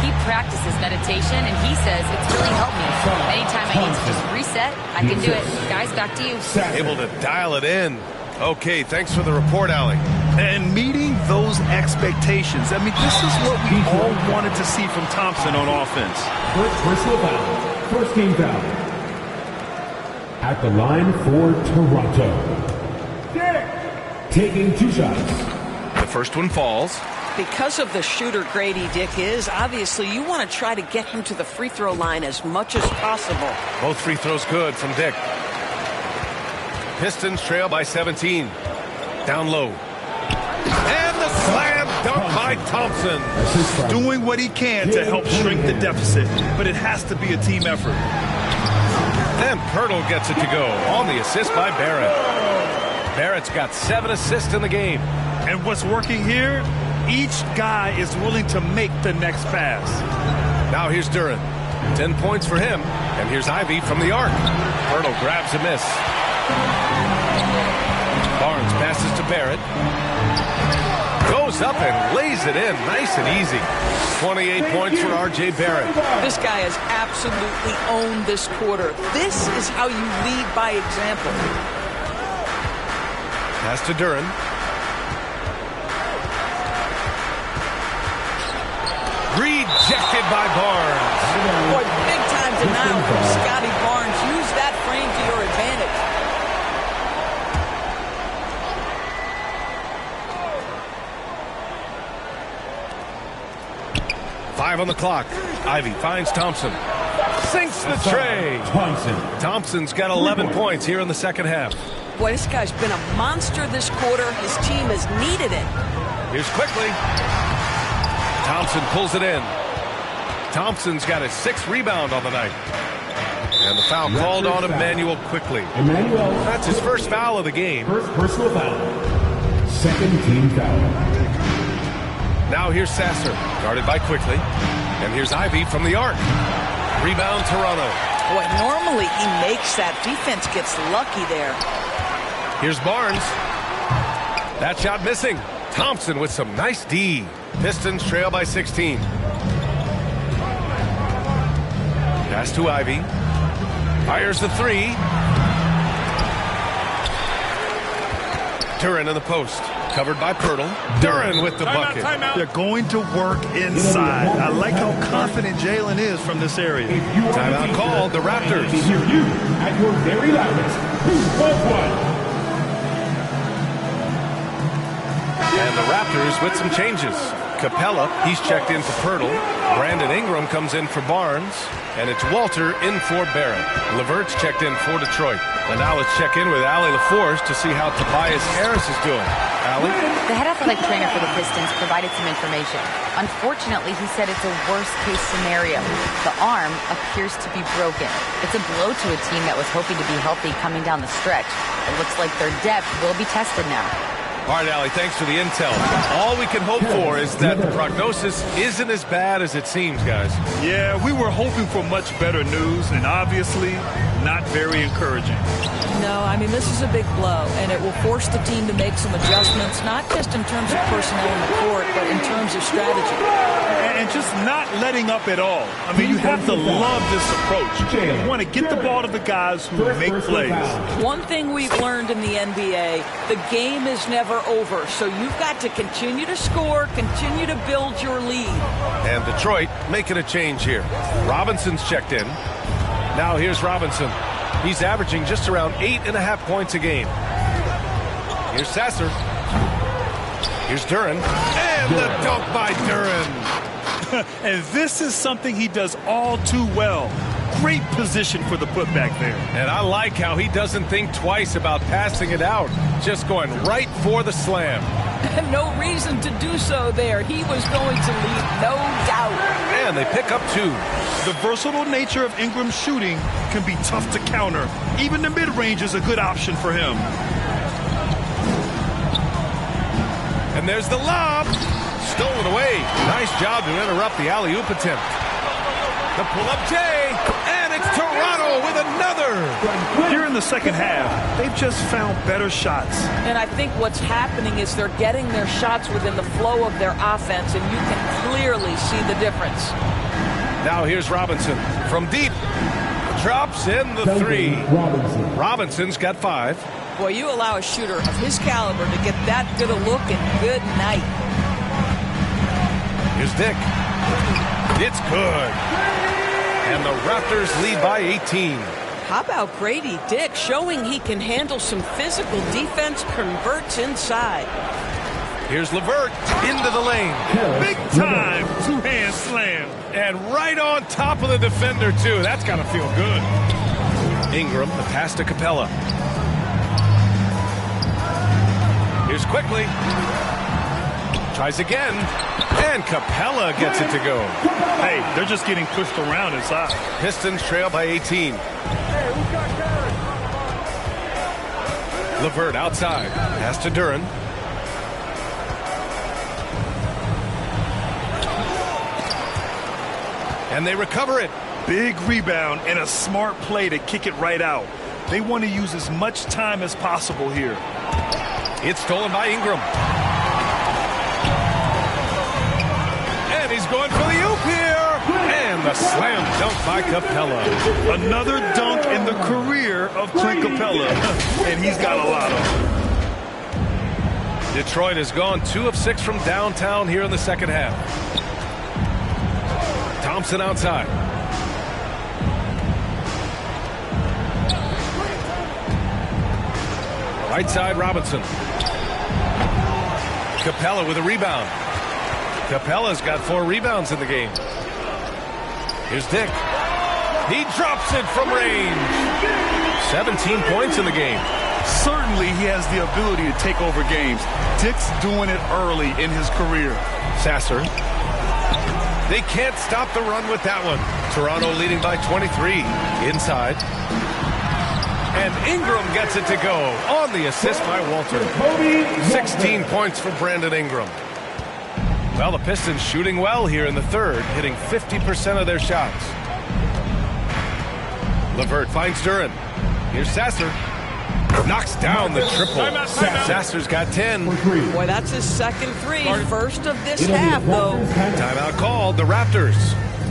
He practices meditation, and he says it's really helped me. Anytime I need to just reset, I can do it. Guys, back to you. Able to dial it in. Okay, thanks for the report, Allie. And meeting those expectations. I mean, this is what we all wanted to see from Thompson on offense. First personal foul. First team foul. At the line for Toronto. Taking 2 shots. The first one falls. Because of the shooter Grady Dick is, obviously you want to try to get him to the free throw line as much as possible. Both free throws good from Dick. Pistons trail by 17. Down low. And the slam dunk by Thompson. Doing what he can to help shrink the deficit, but it has to be a team effort. And Pirtle gets it to go on the assist by Barrett. Barrett's got 7 assists in the game. And what's working here, each guy is willing to make the next pass. Now here's Duren. 10 points for him. And here's Ivy from the arc. Pirtle grabs a miss. Barnes passes to Barrett. Goes up and lays it in nice and easy. 28 points for R.J. Barrett. This guy has absolutely owned this quarter. This is how you lead by example. Pass to Duren. Rejected by Barnes. Boy, big time denial from Scotty Barnes. Use that frame to your advantage. Five on the clock. Ivy finds Thompson. Sinks the tray. Thompson's got 11 points here in the second half. Boy, this guy's been a monster this quarter. His team has needed it. Here's Quickly. Thompson pulls it in. Thompson's got his 6th rebound on the night. And the foul called on Emmanuel Quickly. That's his first foul of the game. First personal foul. Second team foul. Now here's Sasser, guarded by Quickly. And here's Ivy from the arc. Rebound Toronto. Boy, normally he makes that. Defense gets lucky there. Here's Barnes. That shot missing. Thompson with some nice D. Pistons trail by 16. Pass to Ivy. Fires the 3. Duren in the post. Covered by Pirtle. Duren with the bucket. They're going to work inside. I like how confident Jalen is from this area. Timeout called the Raptors. Hear you at your very loudest. Who's one? And the Raptors with some changes. Capella, he's checked in for Pirtle. Brandon Ingram comes in for Barnes. And it's Walter in for Barrett. Levert's checked in for Detroit. And now let's check in with Allie LaForce to see how Tobias Harris is doing. Allie? The head athletic trainer for the Pistons provided some information. Unfortunately, he said it's a worst-case scenario. The arm appears to be broken. It's a blow to a team that was hoping to be healthy coming down the stretch. It looks like their depth will be tested now. All right, Allie, thanks for the intel. All we can hope for is that the prognosis isn't as bad as it seems, guys. Yeah, we were hoping for much better news, and obviously not very encouraging. No, I mean, this is a big blow, and it will force the team to make some adjustments, not just in terms of personnel in the court, but in terms of strategy. And just not letting up at all. I mean, you have to love this approach. You want to get the ball to the guys who make plays. One thing we've learned in the NBA, the game is never over, so you've got to continue to score, continue to build your lead. And Detroit making a change here. Robinson's checked in. Now here's Robinson. He's averaging just around 8.5 points a game. Here's Sasser. Here's Duren. And the dunk by Duren. And this is something he does all too well. Great position for the putback there. And I like how he doesn't think twice about passing it out. Just going right for the slam. No reason to do so there. He was going to lead, no doubt. And they pick up 2. The versatile nature of Ingram's shooting can be tough to counter. Even the mid-range is a good option for him. And there's the lob. Stolen away. Nice job to interrupt the alley-oop attempt. The pull-up J. And it's Toronto with another. Here in the second half, they've just found better shots. And I think what's happening is they're getting their shots within the flow of their offense, and you can clearly see the difference. Now here's Robinson from deep. Drops in the 3. Robinson's got 5. Boy, you allow a shooter of his caliber to get that good a look, and good night. Here's Dick. It's good. And the Raptors lead by 18. How about Grady Dick showing he can handle some physical defense, converts inside. Here's LeVert into the lane. Big time two-hand slam. And right on top of the defender, too. That's got to feel good. Ingram, the pass to Capella. Here's Quickly. Tries again. And Capella gets it to go. Hey, they're just getting pushed around inside. Pistons trail by 18. LeVert outside. Pass to Duren. And they recover it. Big rebound and a smart play to kick it right out. They want to use as much time as possible here. It's stolen by Ingram. And he's going for the oop here. And the slam dunk by Capella. Another dunk in the career of Clint Capella. And he's got a lot of them. Detroit has gone 2 of 6 from downtown here in the second half. Thompson outside. Right side, Robinson. Capella with a rebound. Capella's got 4 rebounds in the game. Here's Dick. He drops it from range. 17 points in the game. Certainly he has the ability to take over games. Dick's doing it early in his career. Sasser. They can't stop the run with that one. Toronto leading by 23. Inside. And Ingram gets it to go on the assist by Walter. 16 points for Brandon Ingram. Well, the Pistons shooting well here in the third, hitting 50% of their shots. LeVert finds Duren. Here's Sasser. Knocks down the triple. Sasser's got 10. Boy, that's his second 3. First of this half, though. Timeout called, the Raptors.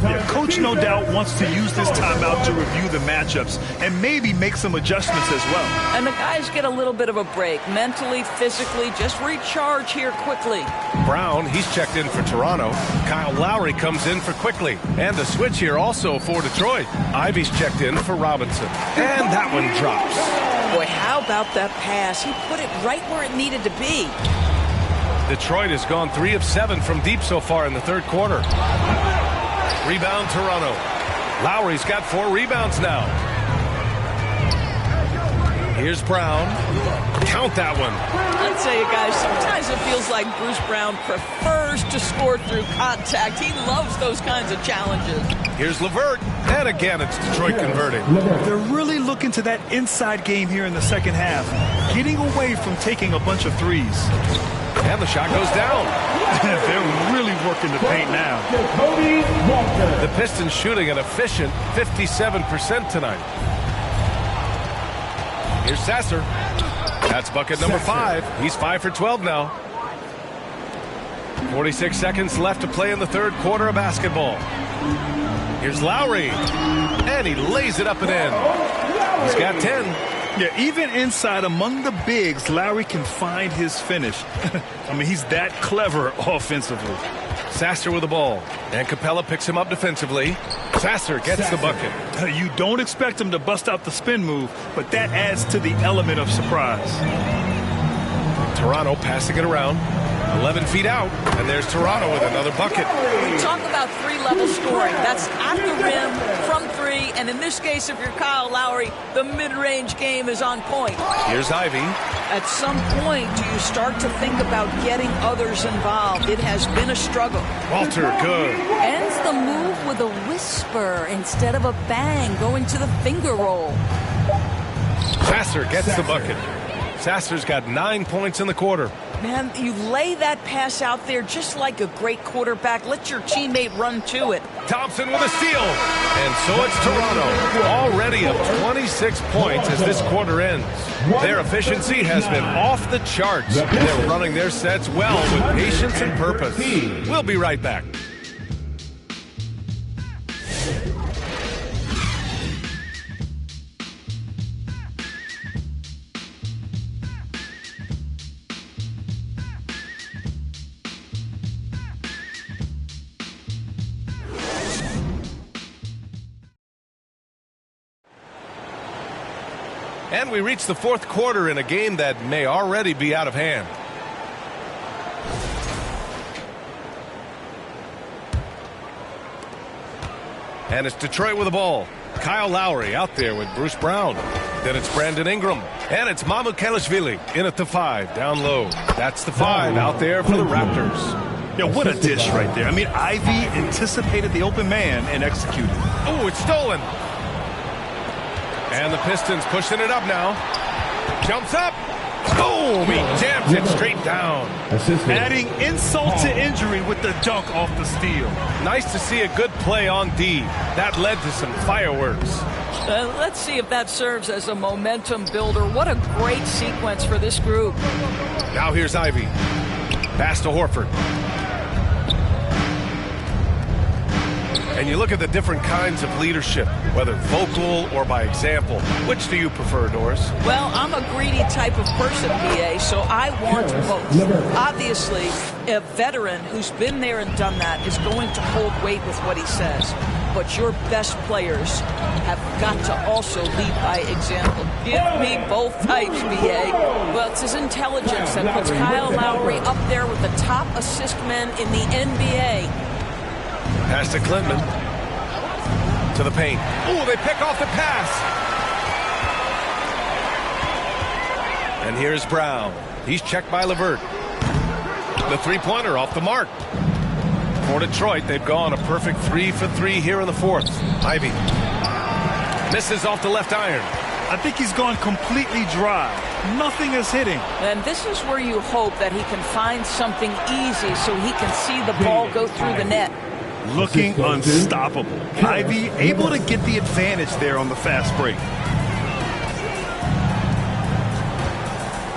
Yeah, Coach no doubt wants to use this timeout to review the matchups and maybe make some adjustments as well. And the guys get a little bit of a break, mentally, physically, just recharge here quickly. Brown, he's checked in for Toronto. Kyle Lowry comes in for Quickly. And the switch here also for Detroit. Ivy's checked in for Robinson. And that one drops. Boy, how about that pass? He put it right where it needed to be. Detroit has gone 3 of 7 from deep so far in the third quarter. Rebound Toronto. Lowry's got 4 rebounds now. Here's Brown. Count that one. I'll tell you guys, sometimes it feels like Bruce Brown prefers to score through contact. He loves those kinds of challenges. Here's LeVert. And again, it's Detroit converting. They're really looking to that inside game here in the second half, getting away from taking a bunch of threes. And the shot goes down. They're really working the paint now. The Pistons shooting an efficient 57% tonight. Here's Sasser. That's bucket number 5. He's 5 for 12 now. 46 seconds left to play in the third quarter of basketball. Here's Lowry. And he lays it up and in. He's got 10. Yeah, even inside among the bigs, Lowry can find his finish. I mean, he's that clever offensively. Sasser with the ball. And Capella picks him up defensively. Sasser gets the bucket. You don't expect him to bust out the spin move, but that adds to the element of surprise. Toronto passing it around. 11 feet out, and there's Toronto with another bucket. We talk about three-level scoring. That's at the rim, from three, and in this case, if you're Kyle Lowry, the mid-range game is on point. Here's Ivy. At some point, do you start to think about getting others involved? It has been a struggle. Walter, good. Ends the move with a whisper instead of a bang, going to the finger roll. Sasser gets the bucket. Sasser's got 9 points in the quarter. Man, you lay that pass out there just like a great quarterback. Let your teammate run to it. Thompson with a steal. And so it's Toronto, already up 26 points as this quarter ends. Their efficiency has been off the charts. They're running their sets well with patience and purpose. We'll be right back. And we reach the fourth quarter in a game that may already be out of hand. And it's Detroit with the ball. Kyle Lowry out there with Bruce Brown. Then it's Brandon Ingram. And it's Mamu Kelishvili in at the 5, down low. That's the 5 out there for the Raptors. Yeah, what a dish right there. I mean, Ivy anticipated the open man and executed. Oh, it's stolen. And the Pistons pushing it up now. Jumps up. Boom! He jams it straight down. Adding insult to injury with the dunk off the steal. Nice to see a good play on D. That led to some fireworks. Let's see if that serves as a momentum builder. What a great sequence for this group. Now here's Ivy. Pass to Horford. And you look at the different kinds of leadership, whether vocal or by example. Which do you prefer, Doris? Well, I'm a greedy type of person, PA, so I want both. Obviously, a veteran who's been there and done that is going to hold weight with what he says. But your best players have got to also lead by example. Give me both types, BA. Well, it's his intelligence that puts Kyle Lowry up there with the top assist men in the NBA. Pass to Clinton. To the paint. Oh, they pick off the pass. And here's Brown. He's checked by LeVert. The three-pointer off the mark. For Detroit, they've gone a perfect 3 for 3 here in the fourth. Ivy misses off the left iron. I think he's gone completely dry. Nothing is hitting. And this is where you hope that he can find something easy so he can see the ball go through the net. Looking unstoppable. Ivy able to get the advantage there on the fast break.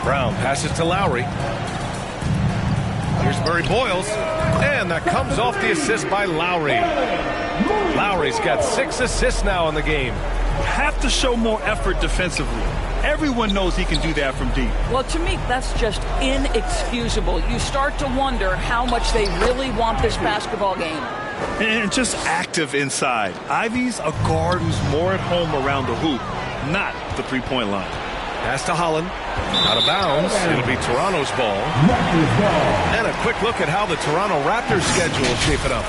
Brown passes to Lowry. Here's Murray Boyles. And that comes off the assist by Lowry. Lowry's got 6 assists now in the game. Have to show more effort defensively. Everyone knows he can do that from deep. Well, to me, that's just inexcusable. You start to wonder how much they really want this basketball game. And just active inside. Ivy's a guard who's more at home around the hoop, not the three-point line. Pass to Holland. Out of bounds. It'll be Toronto's ball. And a quick look at how the Toronto Raptors schedule is shaping up.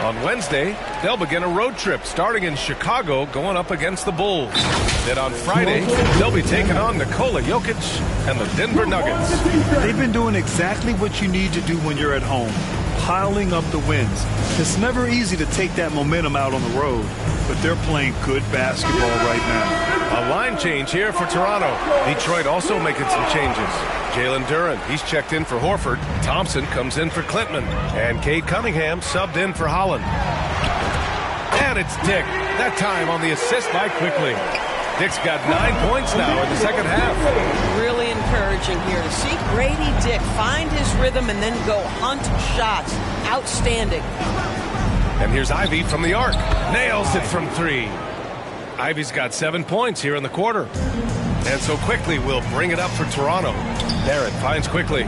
On Wednesday, they'll begin a road trip starting in Chicago, going up against the Bulls. Then on Friday, they'll be taking on Nikola Jokic and the Denver Nuggets. They've been doing exactly what you need to do when you're at home, piling up the wins. It's never easy to take that momentum out on the road, but they're playing good basketball right now. A line change here for Toronto. Detroit also making some changes. Jalen Duren, he's checked in for Horford. Thompson comes in for Klintman. And Cade Cunningham subbed in for Holland. And it's Dick. That time on the assist by Quickly. Dick's got 9 points now in the second half. Really encouraging here to see Grady Dick find his rhythm and then go hunt shots. Outstanding. And here's Ivy from the arc. Nails it from 3. Ivy's got 7 points here in the quarter. And so Quickly will bring it up for Toronto. Barrett finds Quickly.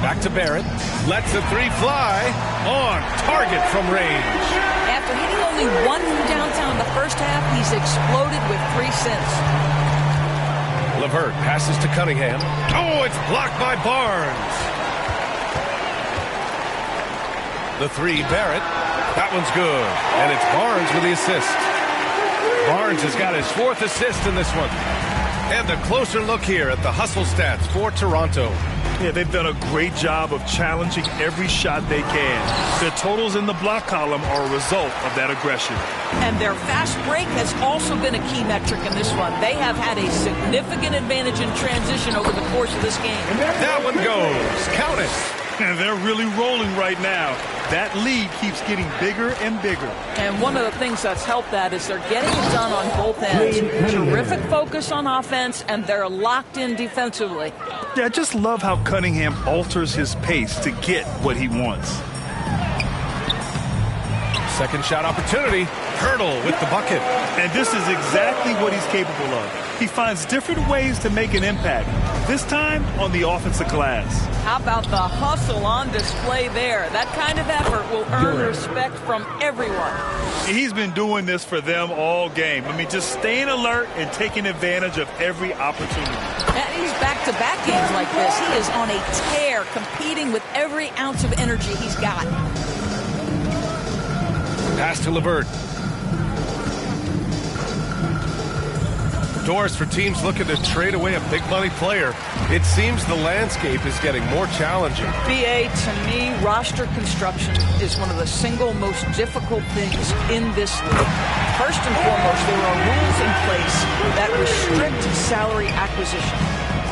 Back to Barrett. Lets the 3 fly. On target from range. After hitting only 1 from downtown in the first half, he's exploded with 3 since. LeVert passes to Cunningham. Oh, it's blocked by Barnes. The three, Barrett. That one's good. And it's Barnes with the assist. Barnes has got his 4th assist in this one. And a closer look here at the hustle stats for Toronto. Yeah, they've done a great job of challenging every shot they can. Their totals in the block column are a result of that aggression. And their fast break has also been a key metric in this one. They have had a significant advantage in transition over the course of this game. That one goes. Count it. And they're really rolling right now. That lead keeps getting bigger and bigger. And one of the things that's helped that is they're getting it done on both ends. Terrific focus on offense, and they're locked in defensively. Yeah, I just love how Cunningham alters his pace to get what he wants. Second shot opportunity. Hurdle with the bucket. And this is exactly what he's capable of. He finds different ways to make an impact. This time on the offensive glass. How about the hustle on display there? That kind of effort will earn respect from everyone. He's been doing this for them all game. I mean, just staying alert and taking advantage of every opportunity. And he's back-to-back games like this. He is on a tear, competing with every ounce of energy he's got. Pass to LeVert. Doors for teams looking to trade away a big money player. It seems the landscape is getting more challenging. BA, to me, roster construction is one of the single most difficult things in this league. First and foremost, there are rules in place that restrict salary acquisition.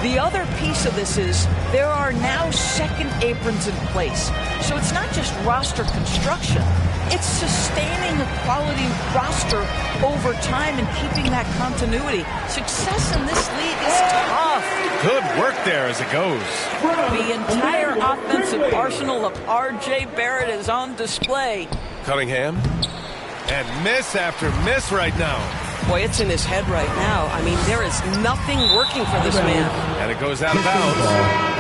The other piece of this is there are now second aprons in place. So it's not just roster construction. It's sustaining a quality roster over time and keeping that continuity. Success in this league is tough. Good work there as it goes. The entire offensive arsenal of R.J. Barrett is on display. Cunningham. And miss after miss right now. Boy, it's in his head right now. I mean, there is nothing working for this man. And it goes out of bounds.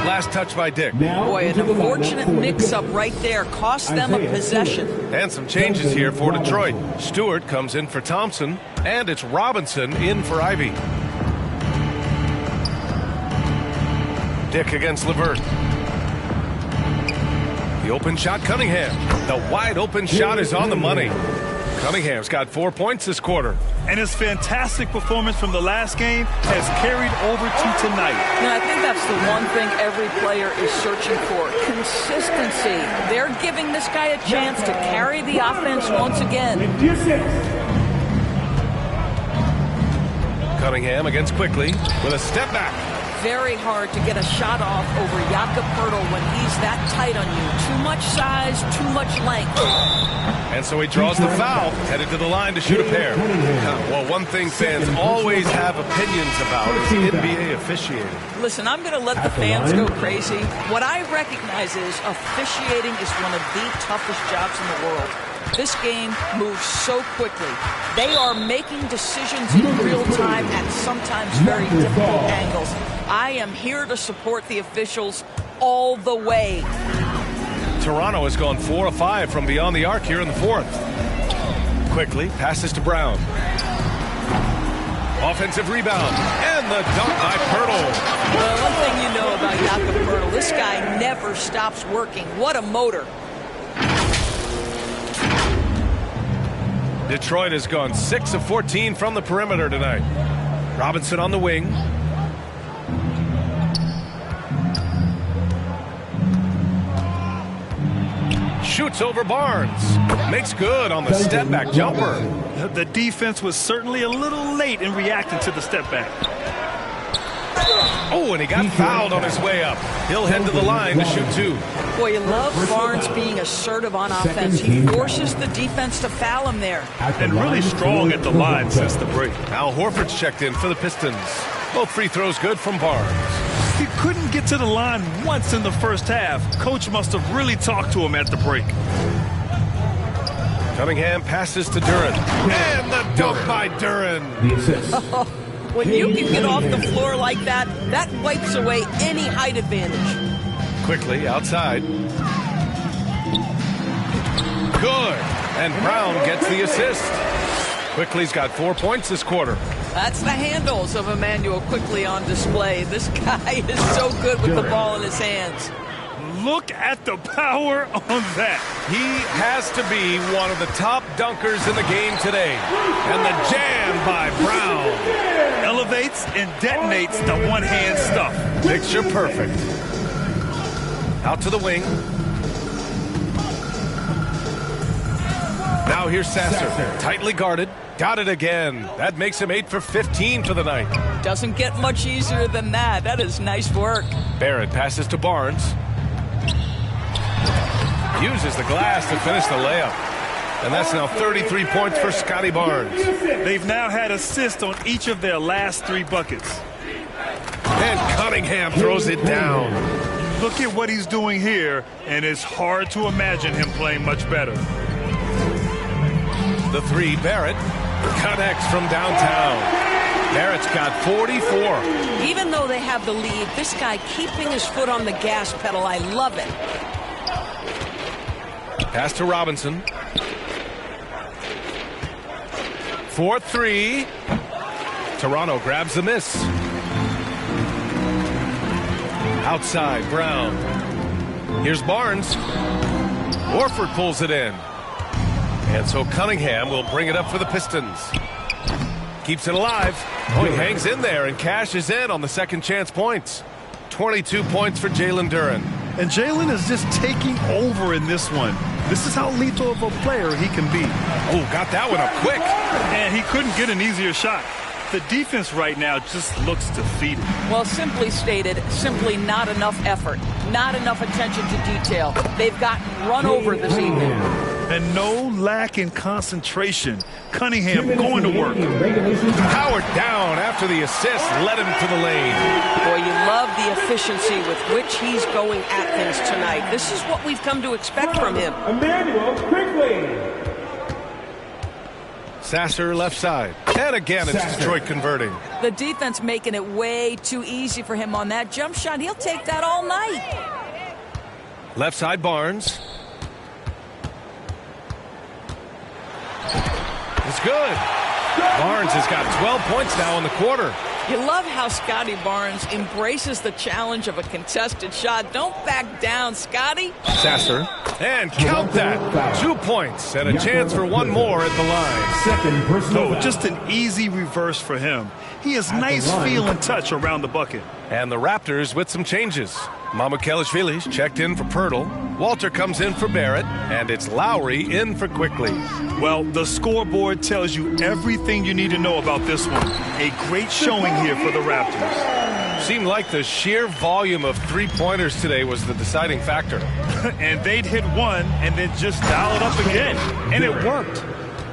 Last touch by Dick. Boy, an unfortunate mix-up right there cost them a possession. And some changes here for Detroit. Stewart comes in for Thompson, and it's Robinson in for Ivy. Dick against LeVert. The open shot, Cunningham. The wide open shot is on the money. Cunningham's got 4 points this quarter. And his fantastic performance from the last game has carried over to tonight. I think that's the one thing every player is searching for. Consistency. They're giving this guy a chance to carry the offense once again. Cunningham against Quickly with a step back. Very hard to get a shot off over Jakob Poeltl when he's that tight on you. Too much size, too much length. And so he draws the foul, headed to the line to shoot a pair. Well, one thing fans always have opinions about is NBA officiating. Listen, I'm going to let the fans go crazy. What I recognize is officiating is one of the toughest jobs in the world. This game moves so quickly. They are making decisions in real time at sometimes very difficult angles. I am here to support the officials all the way. Toronto has gone 4 of 5 from beyond the arc here in the fourth. Quickly passes to Brown. Offensive rebound. And the dunk by Poeltl. Well, one thing you know about Jakob Poeltl, this guy never stops working. What a motor. Detroit has gone 6 of 14 from the perimeter tonight. Robinson on the wing. Shoots over Barnes. Makes good on the step back jumper. The defense was certainly a little late in reacting to the step back. Oh, and he got fouled on his way up. He'll head to the line to shoot 2. Boy, you love Barnes being assertive on offense. He forces the defense to foul him there. And really strong at the line since the break. Al Horford's checked in for the Pistons. Both free throws good from Barnes. He couldn't get to the line once in the first half. Coach must have really talked to him at the break. Cunningham passes to Duren. And the dunk by Duren. When you can get off the floor like that, that wipes away any height advantage. Quickly outside. Good. And Brown gets the assist. Quickly's got 4 points this quarter. That's the handles of Emmanuel Quickly on display. This guy is so good with the ball in his hands. Look at the power on that. He has to be one of the top dunkers in the game today. And the jam by Brown. Elevates and detonates the one-hand stuff. Picture perfect. Out to the wing. Now here's Sasser. Tightly guarded. Got it again. That makes him 8 for 15 for the night. Doesn't get much easier than that. That is nice work. Barrett passes to Barnes. Uses the glass to finish the layup. And that's now 33 points for Scotty Barnes. They've now had assists on each of their last 3 buckets. And Cunningham throws it down. Look at what he's doing here, and it's hard to imagine him playing much better. The 3, Barrett connects from downtown. Barrett's got 44. Even though they have the lead, this guy keeping his foot on the gas pedal, I love it. Pass to Robinson. 4-3. Toronto grabs the miss. Outside, Brown. Here's Barnes. Horford pulls it in. And so Cunningham will bring it up for the Pistons. Keeps it alive. Oh, he hangs in there and cashes in on the second chance points. 22 points for Jalen Duren. And Jalen is just taking over in this one. This is how lethal of a player he can be. Oh, got that one up quick. And he couldn't get an easier shot. The defense right now just looks defeated. Well, simply stated, simply not enough effort, not enough attention to detail. They've gotten run over this evening. And no lack in concentration. Cunningham going to work. Howard down after the assist led him to the lane. Boy, you love the efficiency with which he's going at things tonight. This is what we've come to expect from him. Emmanuel quickly. Sasser left side. And again, it's Detroit converting. The defense making it way too easy for him on that jump shot. He'll take that all night. Left side, Barnes. It's good. Barnes has got 12 points now in the quarter. You love how Scotty Barnes embraces the challenge of a contested shot. Don't back down, Scotty. Sasser. And count that. 2 points and a chance for one more at the line. Second personal No, just an easy reverse for him. He has nice feel and touch around the bucket. And the Raptors with some changes. Mamukelashvili's checked in for Pirtle. Walter comes in for Barrett. And it's Lowry in for Quickly. Well, the scoreboard tells you everything you need to know about this one. A great showing here for the Raptors. Seemed like the sheer volume of three-pointers today was the deciding factor. And they'd hit one and then just dial it up again. And it worked.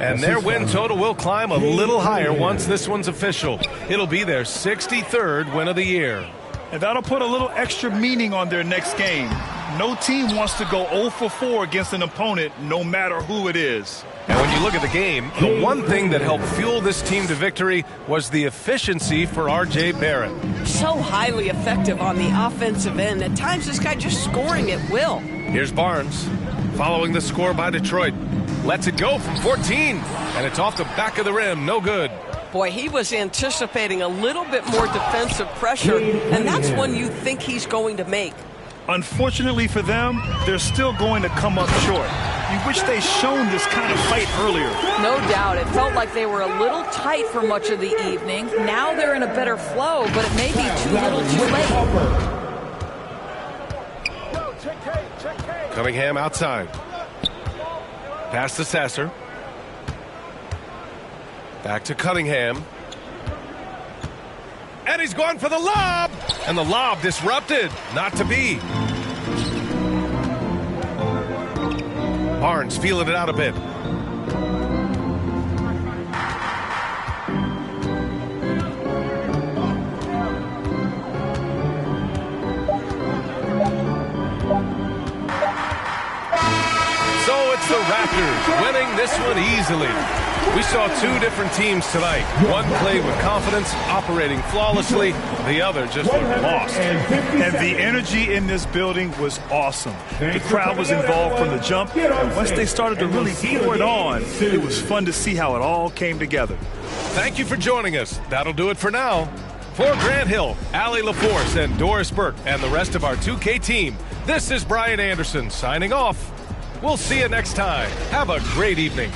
And their win total will climb a little higher once this one's official. It'll be their 63rd win of the year. And that'll put a little extra meaning on their next game. No team wants to go 0 for 4 against an opponent, no matter who it is. And when you look at the game, the one thing that helped fuel this team to victory was the efficiency for R.J. Barrett. So highly effective on the offensive end. At times, this guy just scoring at will. Here's Barnes, following the score by Detroit. Lets it go from 14, and it's off the back of the rim. No good. Boy, he was anticipating a little bit more defensive pressure, and that's one you think he's going to make. Unfortunately for them, they're still going to come up short. You wish they'd shown this kind of fight earlier. No doubt. It felt like they were a little tight for much of the evening. Now they're in a better flow, but it may be too little too late. Cunningham outside. Pass to Sasser. Back to Cunningham. And he's going for the lob. And the lob disrupted. Not to be. Barnes feeling it out a bit. So it's the Raptors winning this one easily. We saw two different teams tonight. One played with confidence, operating flawlessly. The other just looked lost. And the energy in this building was awesome. The crowd was involved from the jump. And once they started to really pour it on, it was fun to see how it all came together. Thank you for joining us. That'll do it for now. For Grant Hill, Allie LaForce, and Doris Burke, and the rest of our 2K team, This is Brian Anderson signing off. We'll see you next time. Have a great evening.